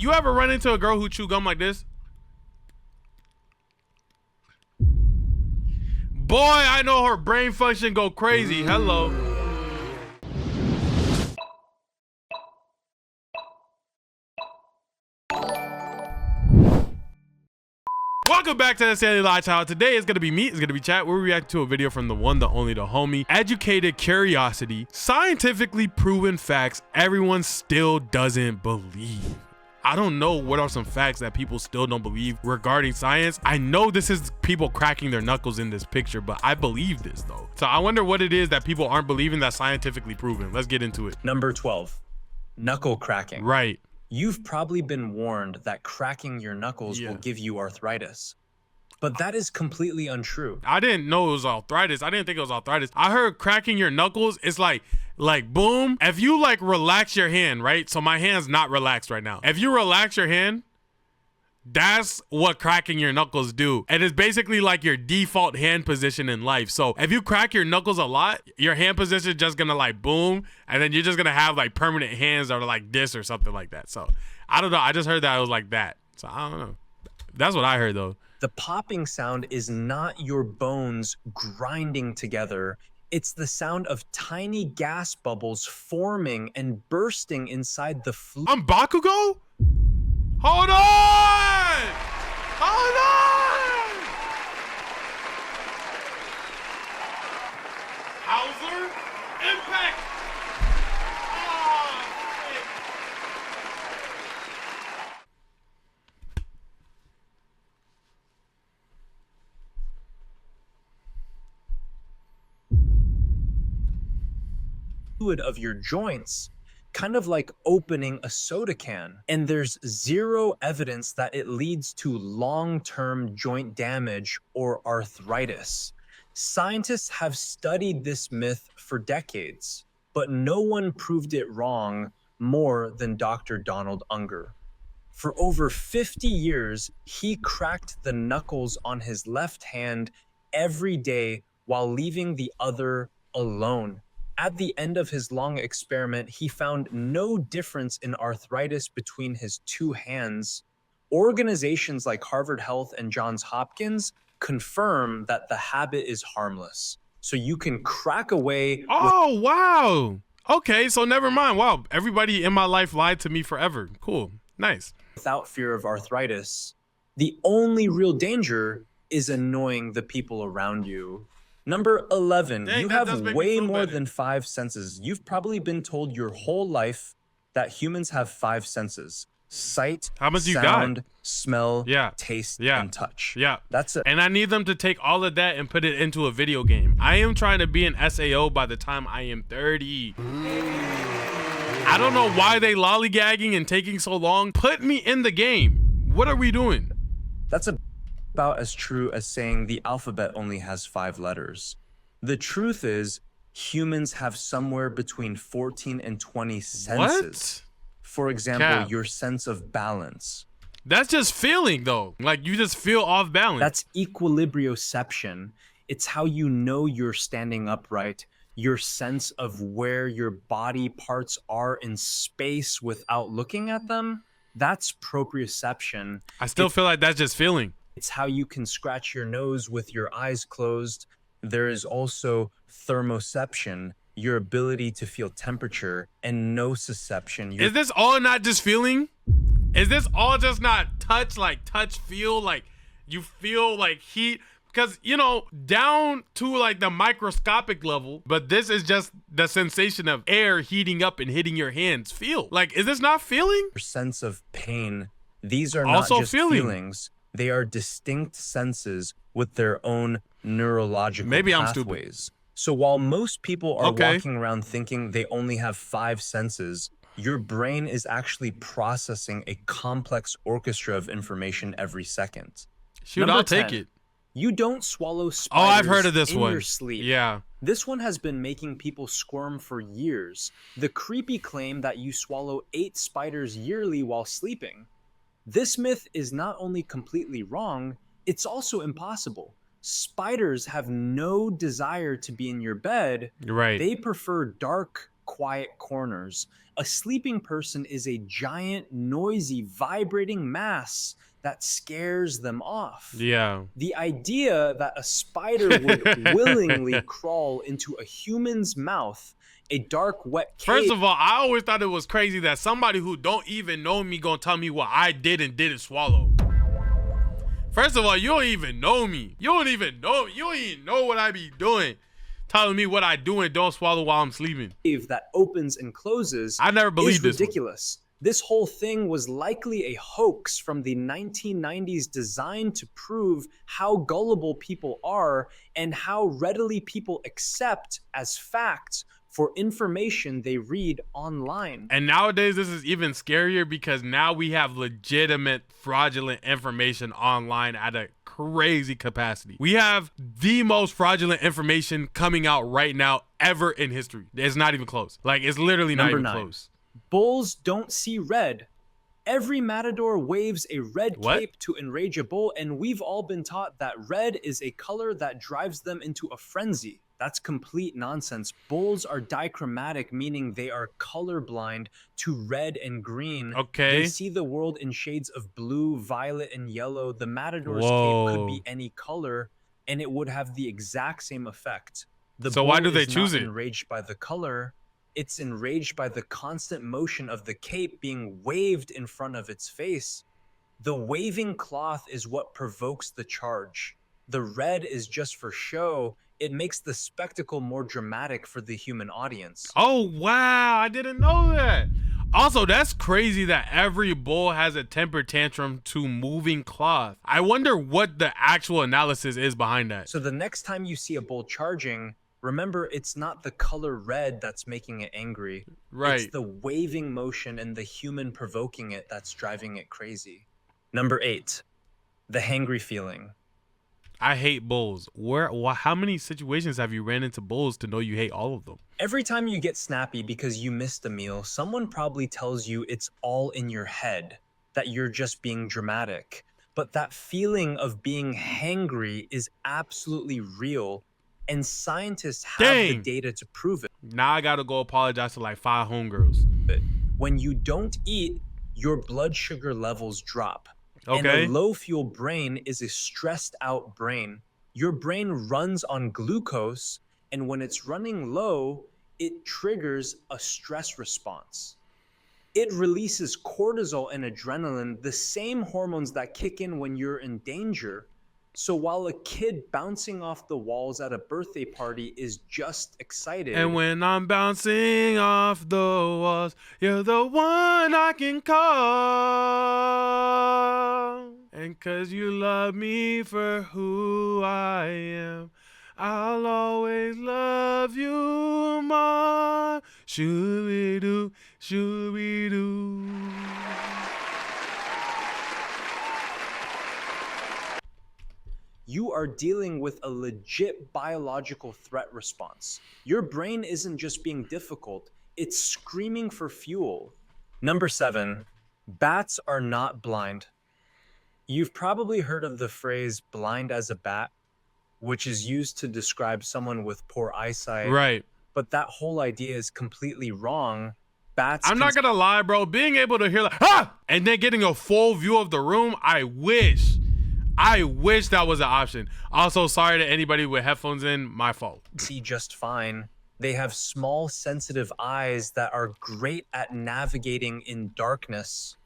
You ever run into a girl who chew gum like this? Boy, I know her brain function go crazy. Hello. Welcome back to the Sandy Live Child. Today is gonna be me, it's gonna be chat. We'll react to a video from the one, the only, the homie. Educated curiosity, scientifically proven facts everyone still doesn't believe. I don't know what are some facts that people still don't believe regarding science. I know this is people cracking their knuckles in this picture, but I believe this though. So I wonder what it is that people aren't believing that's scientifically proven. Let's get into it. Number 12, knuckle cracking. Right. You've probably been warned that cracking your knuckles will give you arthritis, but that is completely untrue. I didn't know it was arthritis. I didn't think it was arthritis. I heard cracking your knuckles is like boom. If you like relax your hand, right? So my hand's not relaxed right now. If you relax your hand, that's what cracking your knuckles do. And it's basically like your default hand position in life. So if you crack your knuckles a lot, your hand position is just gonna like boom, and then you're just gonna have like permanent hands that are like this or something like that. So I don't know. I just heard that it was like that. So I don't know. That's what I heard though. The popping sound is not your bones grinding together. It's the sound of tiny gas bubbles forming and bursting inside the fluid. I'm Bakugo? Hold on! Hold on! Hauser? Impact! Oh, shit. Fluid of your joints, kind of like opening a soda can. And there's zero evidence that it leads to long-term joint damage or arthritis. Scientists have studied this myth for decades, but no one proved it wrong more than Dr. Donald Unger. For over 50 years, he cracked the knuckles on his left hand every day while leaving the other alone. At the end of his long experiment, he found no difference in arthritis between his two hands. Organizations like Harvard Health and Johns Hopkins confirm that the habit is harmless. So you can crack away. Oh, wow. Okay, so never mind. Wow, everybody in my life lied to me forever. Cool, nice. Without fear of arthritis. The only real danger is annoying the people around you. Number 11, Dang, you have way more than 5 senses. You've probably been told your whole life that humans have 5 senses. Sight, How much sound, you got? smell, Yeah. taste, Yeah. and touch. Yeah. That's it. And I need them to take all of that and put it into a video game. I am trying to be an SAO by the time I am 30. I don't know why they lollygagging and taking so long. Put me in the game. What are we doing? That's about as true as saying the alphabet only has 5 letters. The truth is, humans have somewhere between 14 and 20 senses. What? For example, Cap. your sense of balance. That's just feeling though. Like you just feel off balance. That's equilibrioception. It's how you know you're standing upright, your sense of where your body parts are in space without looking at them. That's proprioception. I still feel like that's just feeling. It's how you can scratch your nose with your eyes closed. There is also thermoception, your ability to feel temperature, and nociception. Is this all not just feeling? Is this all just not touch, like touch, feel, like you feel like heat? Because, you know, down to like the microscopic level, but this is just the sensation of air heating up and hitting your hands. Feel. Like, is this not feeling? Your sense of pain. These are not Also just feeling. feelings. They are distinct senses with their own neurological Maybe I'm pathways. stupid. So while most people are Okay. walking around thinking they only have 5 senses, your brain is actually processing a complex orchestra of information every second. Shoot, Number I'll take 10. it. You don't swallow Oh, spiders I've heard of this in one. your sleep. Yeah. This one has been making people squirm for years. The creepy claim that you swallow 8 spiders yearly while sleeping. This myth is not only completely wrong, it's also impossible. Spiders have no desire to be in your bed. You're right. They prefer dark, quiet corners. A sleeping person is a giant, noisy, vibrating mass that scares them off. Yeah. The idea that a spider would willingly crawl into a human's mouth, a dark, wet cave. First of all, I always thought it was crazy that somebody who don't even know me gonna tell me what I did and didn't swallow. First of all, you don't even know me. You don't even know what I be doing. Telling me what I do and don't swallow while I'm sleeping. That opens and closes. I never believed this. Ridiculous. This whole thing was likely a hoax from the 1990s designed to prove how gullible people are and how readily people accept as fact for information they read online. And nowadays, this is even scarier because now we have legitimate fraudulent information online at a crazy capacity. We have the most fraudulent information coming out right now ever in history. It's not even close. Like, it's literally not even close. Bulls don't see red. Every matador waves a red cape to enrage a bull, and we've all been taught that red is a color that drives them into a frenzy. That's complete nonsense. Bulls are dichromatic, meaning they are colorblind to red and green. Okay. They see the world in shades of blue, violet, and yellow. The matador's cape could be any color, and it would have the exact same effect. So why do they choose it? Enraged by the color. It's enraged by the constant motion of the cape being waved in front of its face. The waving cloth is what provokes the charge. The red is just for show. It makes the spectacle more dramatic for the human audience. Oh, wow. I didn't know that. Also, that's crazy that every bull has a temper tantrum to moving cloth. I wonder what the actual analysis is behind that. So the next time you see a bull charging, remember, it's not the color red that's making it angry. Right. It's the waving motion and the human provoking it that's driving it crazy. Number 8, the hangry feeling. I hate bulls. How many situations have you ran into bulls to know you hate all of them? Every time you get snappy because you missed a meal, someone probably tells you it's all in your head, that you're just being dramatic. But that feeling of being hangry is absolutely real, and scientists have the data to prove it. Now I gotta go apologize to like 5 homegirls. When you don't eat, your blood sugar levels drop. Okay. And a low fuel brain is a stressed out brain. Your brain runs on glucose, and when it's running low, it triggers a stress response. It releases cortisol and adrenaline, the same hormones that kick in when you're in danger. So while a kid bouncing off the walls at a birthday party is just excited. And when I'm bouncing off the walls, you're the one I can call. And 'cause you love me for who I am, I'll always love you more. Shoo-be-doo, shoo-be-doo. You are dealing with a legit biological threat response. Your brain isn't just being difficult, it's screaming for fuel. Number 7, bats are not blind. You've probably heard of the phrase blind as a bat, which is used to describe someone with poor eyesight. Right. But that whole idea is completely wrong. Bats I'm not gonna lie, bro. Being able to hear like, ah! And then getting a full view of the room, I wish that was an option. Also, sorry to anybody with headphones in, my fault. See just fine. They have small, sensitive eyes that are great at navigating in darkness.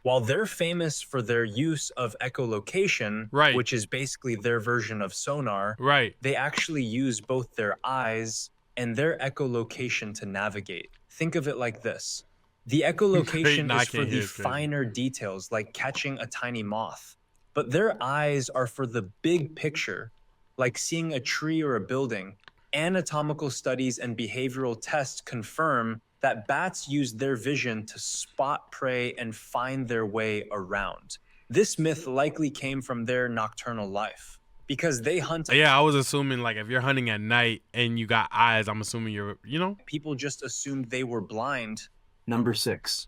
While they're famous for their use of echolocation, right, which is basically their version of sonar, right, they actually use both their eyes and their echolocation to navigate. Think of it like this. The echolocation is for the finer details, like catching a tiny moth. But their eyes are for the big picture, like seeing a tree or a building. Anatomical studies and behavioral tests confirm that bats use their vision to spot prey and find their way around. This myth likely came from their nocturnal life because they hunt. Yeah, I was assuming like if you're hunting at night and you got eyes, I'm assuming you're, People just assumed they were blind. Number 6,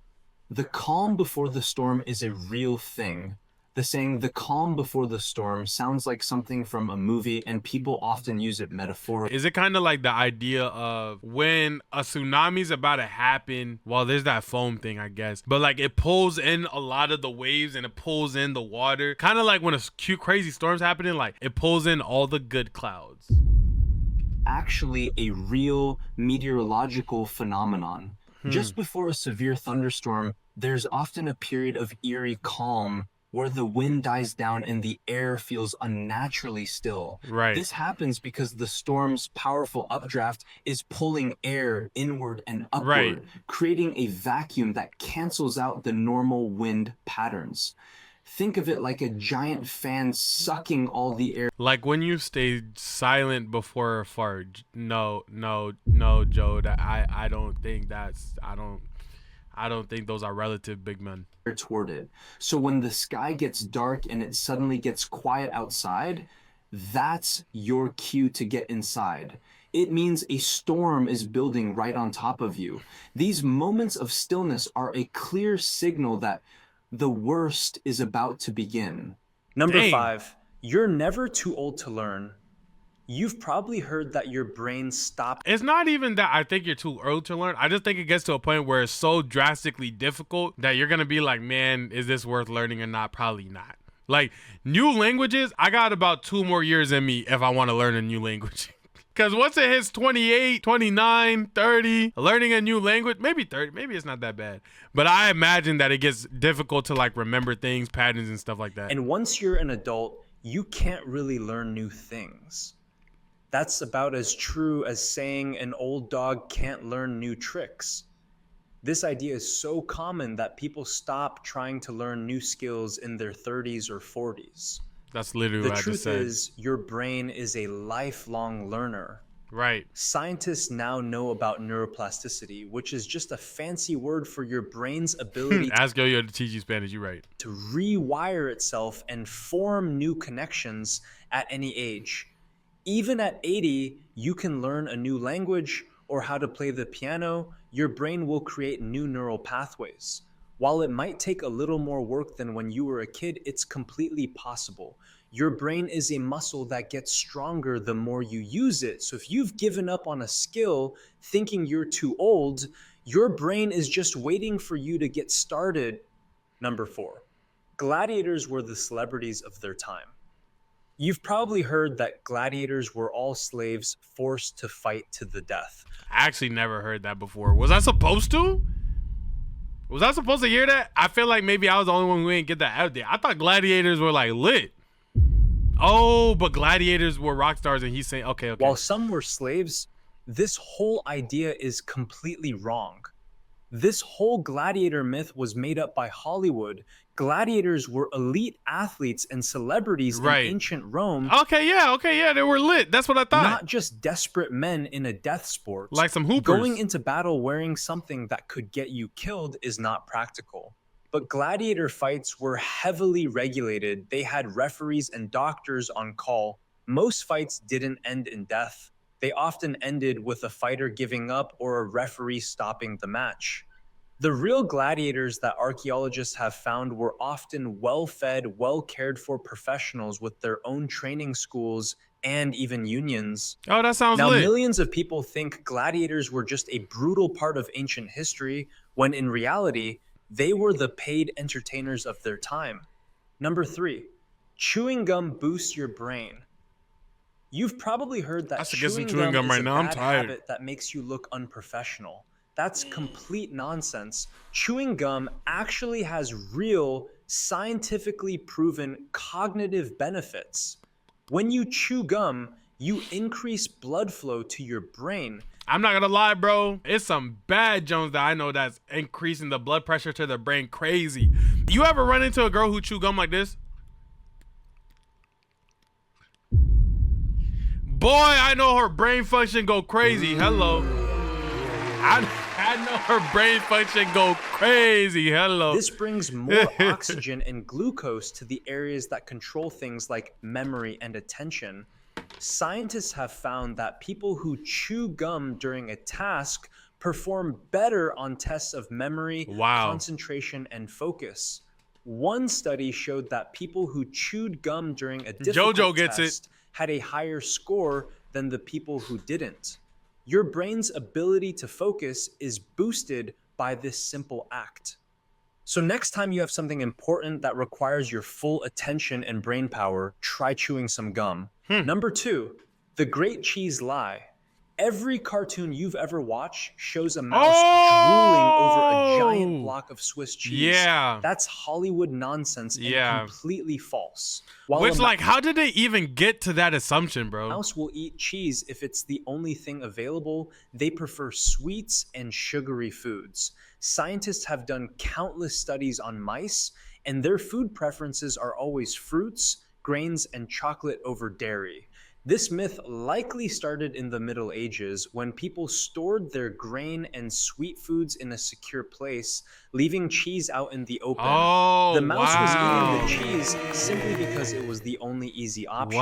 the calm before the storm is a real thing. The saying, the calm before the storm, sounds like something from a movie, and people often use it metaphorically. Is it kind of like the idea of when a tsunami's about to happen? Well, there's that foam thing, I guess, but like it pulls in a lot of the waves and it pulls in the water. Kind of like when a cute, crazy storm's happening, like it pulls in all the good clouds. Actually a real meteorological phenomenon. Just before a severe thunderstorm, there's often a period of eerie calm where the wind dies down and the air feels unnaturally still. Right. This happens because the storm's powerful updraft is pulling air inward and upward, Right. creating a vacuum that cancels out the normal wind patterns. Think of it like a giant fan sucking all the air. Like when you stay silent before a fart. No, Joe. I don't think that's. I don't think those are relative, big men. Toward it. So when the sky gets dark and it suddenly gets quiet outside, that's your cue to get inside. It means a storm is building right on top of you. These moments of stillness are a clear signal that the worst is about to begin. Number Dang. 5, you're never too old to learn. You've probably heard that your brain stops. It's not even that I think you're too early to learn. I just think it gets to a point where it's so drastically difficult that you're going to be like, man, is this worth learning or not? Probably not. Like new languages, I got about 2 more years in me if I want to learn a new language. Because once it hits 28, 29, 30, learning a new language, maybe 30, maybe it's not that bad. But I imagine that it gets difficult to like remember things, patterns and stuff like that. And once you're an adult, you can't really learn new things. That's about as true as saying an old dog can't learn new tricks. This idea is so common that people stop trying to learn new skills in their 30s or 40s. That's literally The what I just truth said. is, your brain is a lifelong learner. Right. Scientists now know about neuroplasticity, which is just a fancy word for your brain's ability Ask Yo-Yo to teach you Spanish. You're right. to rewire itself and form new connections at any age. Even at 80, you can learn a new language or how to play the piano. Your brain will create new neural pathways. While it might take a little more work than when you were a kid, it's completely possible. Your brain is a muscle that gets stronger the more you use it. So if you've given up on a skill thinking you're too old, your brain is just waiting for you to get started. Number 4, gladiators were the celebrities of their time. You've probably heard that gladiators were all slaves forced to fight to the death. I actually never heard that before. Was I supposed to? Was I supposed to hear that? I feel like maybe I was the only one who didn't get that out there. I thought gladiators were like lit. Oh, but gladiators were rock stars and he's saying, okay. While some were slaves, this whole idea is completely wrong. This whole gladiator myth was made up by Hollywood. Gladiators were elite athletes and celebrities Right. in ancient Rome, Okay, yeah, they were lit. That's what I thought. not just desperate men in a death sport. Like some hoopers. Going into battle wearing something that could get you killed is not practical. But gladiator fights were heavily regulated. They had referees and doctors on call. Most fights didn't end in death. They often ended with a fighter giving up or a referee stopping the match. The real gladiators that archaeologists have found were often well-fed, well-cared-for professionals with their own training schools and even unions. Oh, that sounds Now, lit. millions of people think gladiators were just a brutal part of ancient history, when in reality, they were the paid entertainers of their time. Number 3, chewing gum boosts your brain. You've probably heard that I should get some chewing chewing gum gum is right a now. I'm bad tired. habit that makes you look unprofessional. That's complete nonsense. Chewing gum actually has real, scientifically proven cognitive benefits. When you chew gum, you increase blood flow to your brain. I'm not gonna lie, bro. It's some bad Jones that I know that's increasing the blood pressure to the brain crazy. You ever run into a girl who chew gum like this? Boy, I know her brain function go crazy. Hello. I know her brain function go crazy. Hello. This brings more oxygen and glucose to the areas that control things like memory and attention. Scientists have found that people who chew gum during a task perform better on tests of memory, Wow. concentration, and focus. One study showed that people who chewed gum during a difficult JoJo gets test had a higher score than the people who didn't. Your brain's ability to focus is boosted by this simple act. So next time you have something important that requires your full attention and brain power, try chewing some gum. Number 2, the great cheese lie. Every cartoon you've ever watched shows a mouse drooling over a giant block of Swiss cheese. Yeah. That's Hollywood nonsense and completely false. While Which, like, how did they even get to that assumption, bro? a mouse will eat cheese if it's the only thing available, they prefer sweets and sugary foods. Scientists have done countless studies on mice, and their food preferences are always fruits, grains, and chocolate over dairy. This myth likely started in the Middle Ages when people stored their grain and sweet foods in a secure place, leaving cheese out in the open. The mouse was eating the cheese simply because it was the only easy option.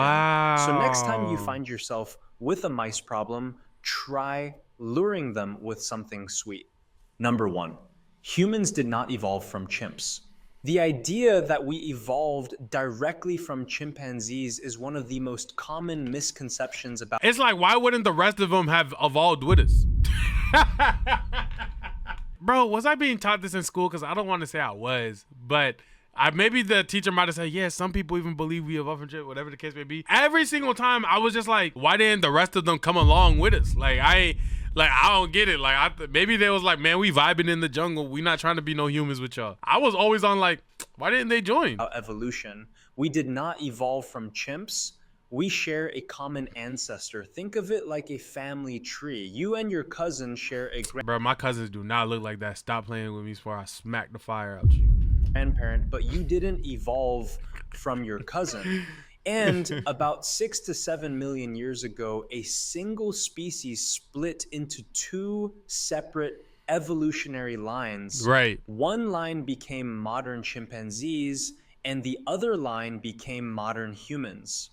So next time you find yourself with a mice problem, try luring them with something sweet. Number 1, humans did not evolve from chimps. The idea that we evolved directly from chimpanzees is one of the most common misconceptions about. It's like, why wouldn't the rest of them have evolved with us? Bro, was I being taught this in school? Because I don't want to say I was, but maybe the teacher might have said, yeah, some people even believe we evolved from chimps, whatever the case may be. Every single time I was just like, why didn't the rest of them come along with us? I don't get it. Maybe they was like, man, we vibing in the jungle. We not trying to be no humans with y'all. I was always on like, why didn't they join? Evolution. We did not evolve from chimps. We share a common ancestor. Think of it like a family tree. You and your cousin share a Bro, my cousins do not look like that. Stop playing with me before I smack the fire out you. grandparent, but you didn't evolve from your cousin. And about 6 to 7 million years ago, a single species split into 2 separate evolutionary lines. Right. One line became modern chimpanzees, and the other line became modern humans.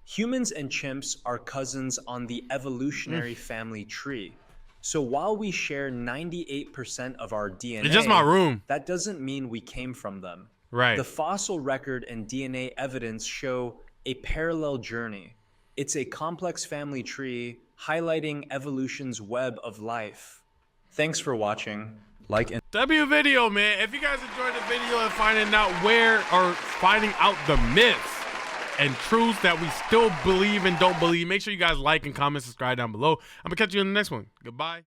Humans and chimps are cousins on the evolutionary family tree. So while we share 98% of our DNA, It's just my room. that doesn't mean we came from them. Right. The fossil record and DNA evidence show a parallel journey. It's a complex family tree highlighting evolution's web of life. Thanks for watching. Like and W video, man. If you guys enjoyed the video and finding out the myths and truths that we still believe and don't believe, make sure you guys like and comment, subscribe down below. I'm gonna catch you in the next one. Goodbye.